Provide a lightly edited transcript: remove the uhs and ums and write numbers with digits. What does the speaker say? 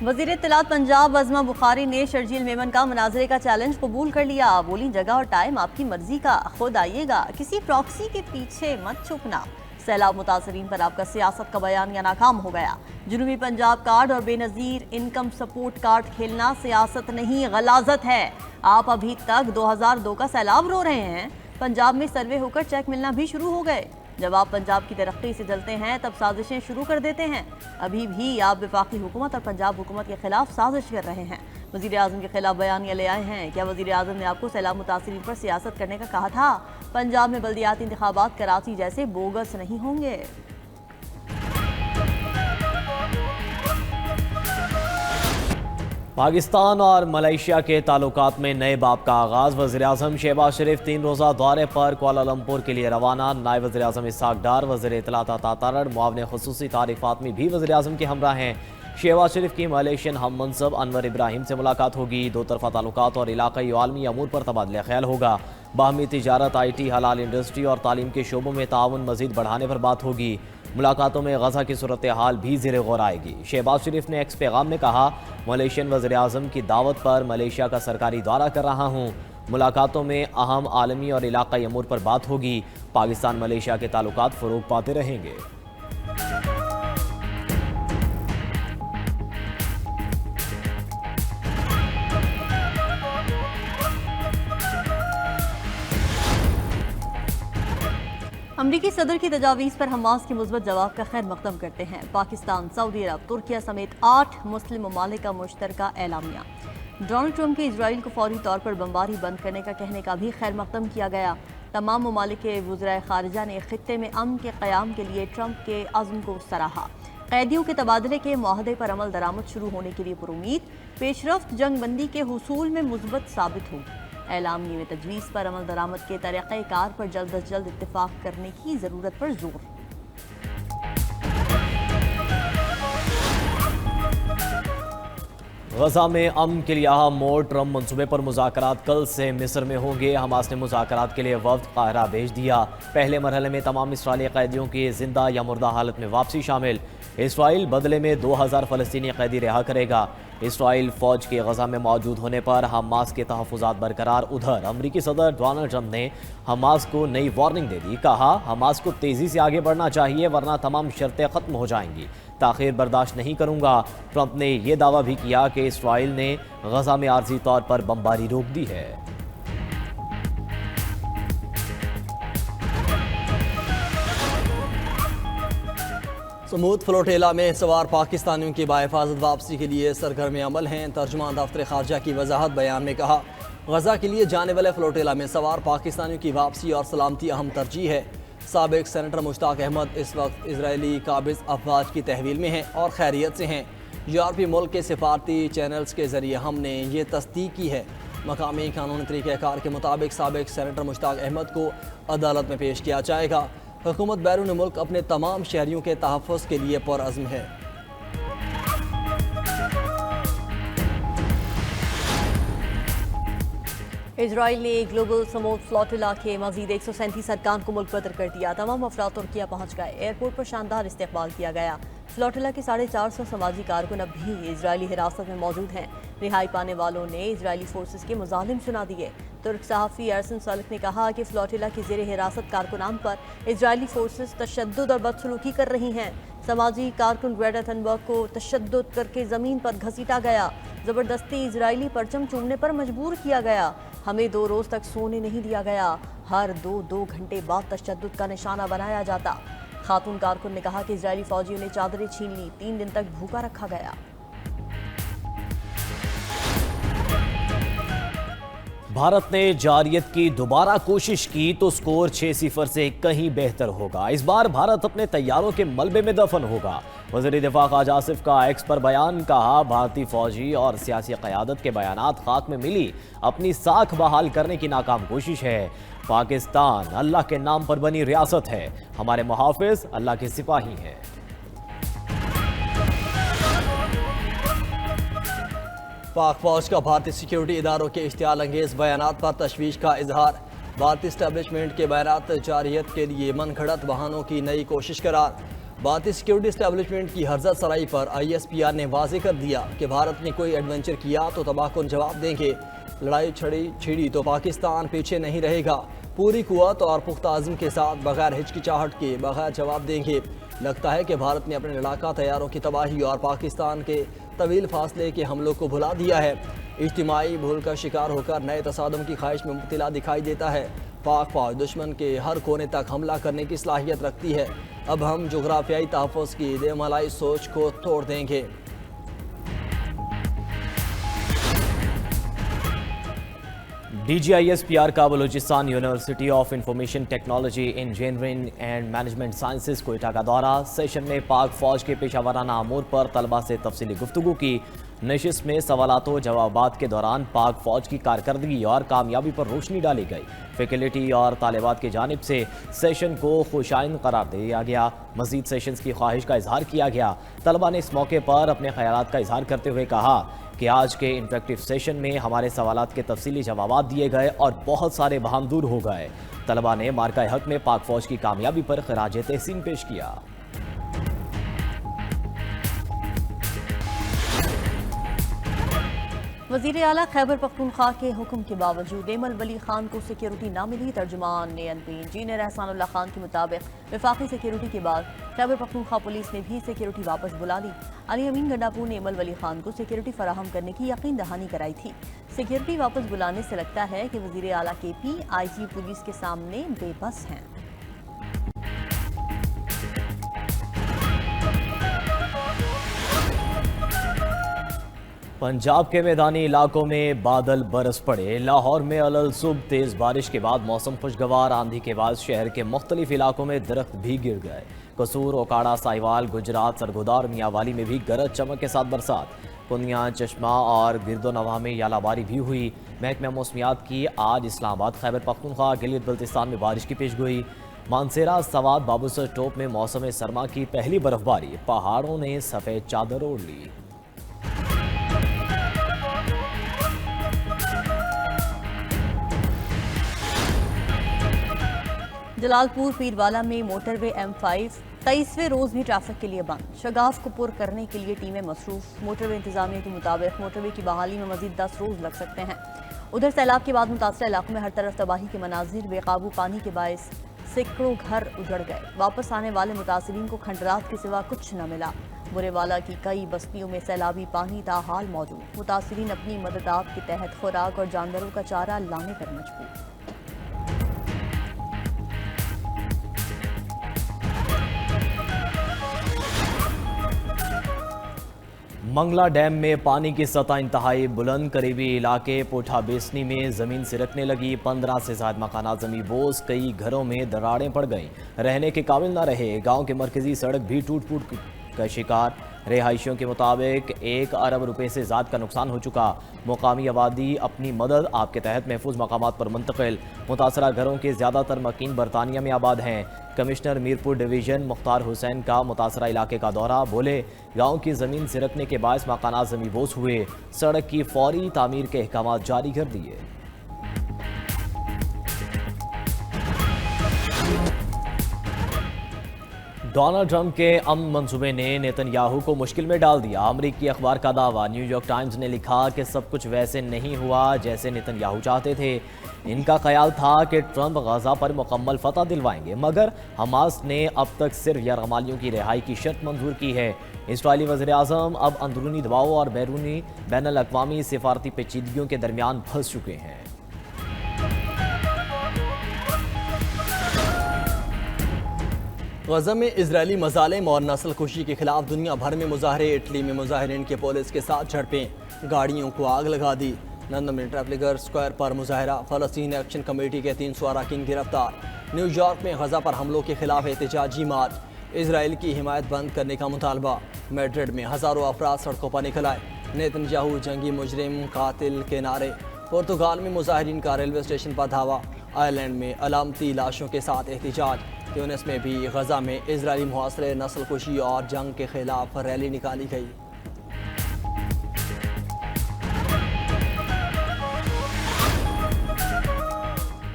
وزیر اطلاعات پنجاب عظمہ بخاری نے شرجیل میمن کا مناظرے کا چیلنج قبول کر لیا۔ بولی جگہ اور ٹائم آپ کی مرضی کا، خود آئیے گا، کسی پراکسی کے پیچھے مت چھپنا۔ سیلاب متاثرین پر آپ کا سیاست کا بیانیہ ناکام ہو گیا۔ جنوبی پنجاب کارڈ اور بے نظیر انکم سپورٹ کارڈ کھیلنا سیاست نہیں غلاظت ہے۔ آپ ابھی تک 2002 کا سیلاب رو رہے ہیں۔ پنجاب میں سروے ہو کر چیک ملنا بھی شروع ہو گئے۔ جب آپ پنجاب کی ترقی سے جلتے ہیں تب سازشیں شروع کر دیتے ہیں۔ ابھی بھی آپ وفاقی حکومت اور پنجاب حکومت کے خلاف سازش کر رہے ہیں۔ وزیر اعظم کے خلاف بیانیہ لے آئے ہیں۔ کیا وزیر اعظم نے آپ کو سیلاب متاثرین پر سیاست کرنے کا کہا تھا؟ پنجاب میں بلدیاتی انتخابات کراچی جیسے بوگس نہیں ہوں گے۔ پاکستان اور ملائیشیا کے تعلقات میں نئے باب کا آغاز۔ وزیر اعظم شہباز شریف 3 روزہ دورے پر کوالالمپور کے لیے روانہ۔ نائب وزیر اعظم اسحاق ڈار، وزیر اطلاعات عطا تارڑ، معاون خصوصی طارق فاطمی بھی وزیر اعظم کے ہمراہ ہیں۔ شہباز شریف کی ملیشین ہم منصب انور ابراہیم سے ملاقات ہوگی۔ دو طرفہ تعلقات اور علاقائی و عالمی امور پر تبادلہ خیال ہوگا۔ باہمی تجارت، آئی ٹی، حلال انڈسٹری اور تعلیم کے شعبوں میں تعاون مزید بڑھانے پر بات ہوگی۔ ملاقاتوں میں غزہ کی صورتحال بھی زیر غور آئے گی۔ شہباز شریف نے ایکس پیغام میں کہا، ملیشین وزیر اعظم کی دعوت پر ملیشیا کا سرکاری دورہ کر رہا ہوں۔ ملاقاتوں میں اہم عالمی اور علاقائی امور پر بات ہوگی۔ پاکستان ملیشیا کے تعلقات فروغ پاتے رہیں گے۔ امریکی صدر کی تجاویز پر حماس کی مثبت جواب کا خیر مقدم کرتے ہیں۔ پاکستان، سعودی عرب، ترکیہ سمیت 8 مسلم ممالک کا مشترکہ اعلامیہ۔ ڈونلڈ ٹرمپ کے اسرائیل کو فوری طور پر بمباری بند کرنے کا کہنے کا بھی خیر مقدم کیا گیا۔ تمام ممالک کے وزرائے خارجہ نے خطے میں امن کے قیام کے لیے ٹرمپ کے عزم کو سراہا۔ قیدیوں کے تبادلے کے معاہدے پر عمل درآمد شروع ہونے کے لیے پرامید پیش رفت جنگ بندی کے حصول میں مثبت ثابت ہوگی۔ اعلامیے میں تجویز پر عمل درآمد کے طریقہ کار پر جلد از جلد اتفاق کرنے کی ضرورت پر زور۔ غزہ میں امن کے لیے اہم موڑ، ٹرمپ منصوبے پر مذاکرات کل سے مصر میں ہوں گے۔ حماس نے مذاکرات کے لیے وفد قاہرہ بھیج دیا۔ پہلے مرحلے میں تمام اسرائیلی قیدیوں کی زندہ یا مردہ حالت میں واپسی شامل۔ اسرائیل بدلے میں 2000 فلسطینی قیدی رہا کرے گا۔ اسرائیل فوج کے غزہ میں موجود ہونے پر حماس کے تحفظات برقرار۔ ادھر امریکی صدر ڈونلڈ ٹرمپ نے حماس کو نئی وارننگ دے دی۔ کہا، حماس کو تیزی سے آگے بڑھنا چاہیے ورنہ تمام شرطیں ختم ہو جائیں گی۔ تاخیر برداشت نہیں کروں گا۔ ٹرمپ نے یہ دعویٰ بھی کیا کہ اسرائیل نے غزہ میں عارضی طور پر بمباری روک دی ہے۔ سمود فلوٹیلا میں سوار پاکستانیوں کی باحفاظت واپسی کے لیے سرگرم عمل ہیں۔ ترجمان دفتر خارجہ کی وضاحت بیان میں کہا، غزہ کے لیے جانے والے فلوٹیلا میں سوار پاکستانیوں کی واپسی اور سلامتی اہم ترجیح ہے۔ سابق سینیٹر مشتاق احمد اس وقت اسرائیلی قابض افواج کی تحویل میں ہیں اور خیریت سے ہیں۔ یورپی ملک کے سفارتی چینلز کے ذریعے ہم نے یہ تصدیق کی ہے۔ مقامی قانونی طریقہ کار کے مطابق سابق سینیٹر مشتاق احمد کو عدالت میں پیش کیا جائے گا۔ حکومت بیرون ملک اپنے تمام شہریوں کے تحفظ کے لیے پرعزم ہے۔ اسرائیل نے گلوبل سمود فلوٹیلا کے مزید 137 ارکان کو ملک بدر کر دیا۔ تمام افراد ترکیہ پہنچ گئے۔ ایئرپورٹ پر شاندار استقبال کیا گیا۔ فلوٹیلا کے 450 سماجی کارکن اب بھی اسرائیلی حراست میں موجود ہیں۔ رہائی پانے والوں نے اسرائیلی فورسز کے مظالم سنا دیے۔ ترک صحافی ارسن سالک نے کہا کہ فلوٹیلا کی زیر حراست کارکنان پر اسرائیلی فورسز تشدد اور بدسلوکی کر رہی ہیں۔ سماجی کارکن گریٹا تھنبرگ کو تشدد کر کے زمین پر گھسیٹا گیا۔ زبردستی اسرائیلی پرچم چومنے پر مجبور کیا گیا۔ ہمیں 2 روز تک سونے نہیں دیا گیا۔ ہر 2 گھنٹے بعد تشدد کا نشانہ بنایا جاتا۔ خاتون کارکن نے کہا کہ اسرائیلی فوجیوں نے چادریں چھین لی۔ 3 دن تک بھوکا رکھا گیا۔ بھارت نے جارحیت کی دوبارہ کوشش کی تو سکور 6-0 سے کہیں بہتر ہوگا۔ اس بار بھارت اپنے طیاروں کے ملبے میں دفن ہوگا۔ وزیر دفاع خواجہ آصف کا ایکس پر بیان، کہا، بھارتی فوجی اور سیاسی قیادت کے بیانات خاک میں ملی اپنی ساکھ بحال کرنے کی ناکام کوشش ہے۔ پاکستان اللہ کے نام پر بنی ریاست ہے۔ ہمارے محافظ اللہ کے سپاہی ہیں۔ پاک فوج کا بھارتی سیکیورٹی اداروں کے اشتعال انگیز بیانات پر تشویش کا اظہار۔ بھارتی اسٹیبلشمنٹ کے بیانات جارحیت کے لیے من گھڑت بہانوں کی نئی کوشش قرار۔ بھارتی سیکیورٹی اسٹیبلشمنٹ کی حرزت سرائی پر ISPR نے واضح کر دیا کہ بھارت نے کوئی ایڈونچر کیا تو تباہ کن جواب دیں گے، لڑائی چھڑی تو پاکستان پیچھے نہیں رہے گا، پوری قوت اور پختہ عزم کے ساتھ بغیر ہچکچاہٹ کے بغیر جواب دیں گے۔ لگتا ہے کہ بھارت نے اپنے لڑاکا طیاروں کی تباہی اور پاکستان کے طویل فاصلے کے حملوں کو بھلا دیا ہے، اجتماعی بھول کا شکار ہو کر نئے تصادم کی خواہش میں مبتلا دکھائی دیتا ہے۔ پاک فوج دشمن کے ہر کونے تک حملہ کرنے کی صلاحیت رکھتی ہے، اب ہم جغرافیائی تحفظ کی دیمالائی سوچ کو توڑ دیں گے۔ DGISPR کا Balochistan university of information technology engineering and management sciences Quetta کا دورہ، سیشن میں پاک فوج کے پیشہ ورانہ امور پر طلبہ سے تفصیلی گفتگو کی۔ نشست میں سوالات و جوابات کے دوران پاک فوج کی کارکردگی اور کامیابی پر روشنی ڈالی گئی۔ فیکلٹی اور طالبات کی جانب سے سیشن کو خوشائند قرار دیا گیا، مزید سیشنز کی خواہش کا اظہار کیا گیا۔ طلبہ نے اس موقع پر اپنے خیالات کا اظہار کرتے ہوئے کہا کہ آج کے انٹریکٹیو سیشن میں ہمارے سوالات کے تفصیلی جوابات دیے گئے اور بہت سارے بہام دور ہو گئے۔ طلبہ نے مارکہ حق میں پاک فوج کی کامیابی پر خراج تحسین پیش کیا۔ وزیر اعلیٰ خیبر پختونخوا کے حکم کے باوجود ایمل ولی خان کو سیکیورٹی نہ ملی۔ ترجمان ANP انجینئر احسان اللہ خان کے مطابق وفاقی سیکیورٹی کے بعد خیبر پختونخوا پولیس نے بھی سیکیورٹی واپس بلا لی۔ علی امین گنڈاپور نے ایمل ولی خان کو سیکیورٹی فراہم کرنے کی یقین دہانی کرائی تھی۔ سیکیورٹی واپس بلانے سے لگتا ہے کہ وزیر اعلیٰ KP IG پولیس کے سامنے بے بس ہیں۔ پنجاب کے میدانی علاقوں میں بادل برس پڑے۔ لاہور میں علل صبح تیز بارش کے بعد موسم خوشگوار، آندھی کے بعد شہر کے مختلف علاقوں میں درخت بھی گر گئے۔ قصور، اوکاڑا، ساہیوال، گجرات، سرگودا اور میاں والی میں بھی گرج چمک کے ساتھ برسات۔ پنیا، چشمہ اور گرد و نواح میں ژالہ باری بھی ہوئی۔ محکمہ موسمیات کی آج اسلام آباد، خیبر پختونخوا، گلیت بلتستان میں بارش کی پیشگوئی۔ مانسیرہ، سوات، بابوسر ٹوپ میں موسم سرما کی پہلی برف باری، پہاڑوں نے سفید چادر اوڑھ لی۔ جلال پور پیروالا میں موٹر وے M5 23ویں روز بھی ٹریفک کے لیے بند، شگاف کو پر کرنے کے لیے ٹیمیں مصروف۔ موٹر وے انتظامیہ کے مطابق موٹر وے کی بحالی میں مزید 10 روز لگ سکتے ہیں۔ ادھر سیلاب کے بعد متاثرہ علاقوں میں ہر طرف تباہی کے مناظر، بے قابو پانی کے باعث سینکڑوں گھر اجڑ گئے۔ واپس آنے والے متاثرین کو کھنڈرات کے سوا کچھ نہ ملا۔ برے والا کی کئی بستیوں میں سیلابی پانی تاحال موجود، متاثرین اپنی مددات کے تحت خوراک اور جانوروں کا چارہ لانے پر مجبور۔ منگلا ڈیم میں پانی کی سطح انتہائی بلند، قریبی علاقے پوٹھا بیسنی میں زمین سرکنے لگی۔ 15 سے زائد مکانات زمین بوس، کئی گھروں میں دراڑیں پڑ گئیں، رہنے کے قابل نہ رہے۔ گاؤں کے مرکزی سڑک بھی ٹوٹ پھوٹ کا شکار۔ رہائشیوں کے مطابق 1 ارب روپے سے زائد کا نقصان ہو چکا۔ مقامی آبادی اپنی مدد آپ کے تحت محفوظ مقامات پر منتقل۔ متاثرہ گھروں کے زیادہ تر مکین برطانیہ میں آباد ہیں۔ کمشنر میرپور ڈویژن مختار حسین کا متاثرہ علاقے کا دورہ، بولے گاؤں کی زمین سرکنے کے باعث مکانات زمین بوس ہوئے، سڑک کی فوری تعمیر کے احکامات جاری کر دیے۔ ڈونلڈ ٹرمپ کے امن منصوبے نے نیتن یاہو کو مشکل میں ڈال دیا۔ امریکی اخبار کا دعویٰ، نیو یارک ٹائمز نے لکھا کہ سب کچھ ویسے نہیں ہوا جیسے نیتن یاہو چاہتے تھے۔ ان کا خیال تھا کہ ٹرمپ غزہ پر مکمل فتح دلوائیں گے، مگر حماس نے اب تک صرف یرغمالیوں کی رہائی کی شرط منظور کی ہے۔ اسرائیلی وزیر اعظم اب اندرونی دباؤ اور بین الاقوامی سفارتی پیچیدگیوں کے درمیان پھنس چکے ہیں۔ غزہ میں اسرائیلی مظالم اور نسل کشی کے خلاف دنیا بھر میں مظاہرے۔ اٹلی میں مظاہرین کے پولیس کے ساتھ جھڑپیں، گاڑیوں کو آگ لگا دی۔ لندن میں ٹریفلگر اسکوائر پر مظاہرہ، فلسطین ایکشن کمیٹی کے 300 اراکین گرفتار۔ نیو یارک میں غزہ پر حملوں کے خلاف احتجاجی مارچ، اسرائیل کی حمایت بند کرنے کا مطالبہ۔ میڈرڈ میں ہزاروں افراد سڑکوں پر نکل آئے، نیتن یاہو جنگی مجرم قاتل کے نعرے۔ پرتگال میں مظاہرین کا ریلوے اسٹیشن پر دھاوا، آئرلینڈ میں علامتی لاشوں کے ساتھ احتجاج۔ تیونس میں بھی غزہ میں اسرائیلی محاصرے، نسل کشی اور جنگ کے خلاف ریلی نکالی گئی۔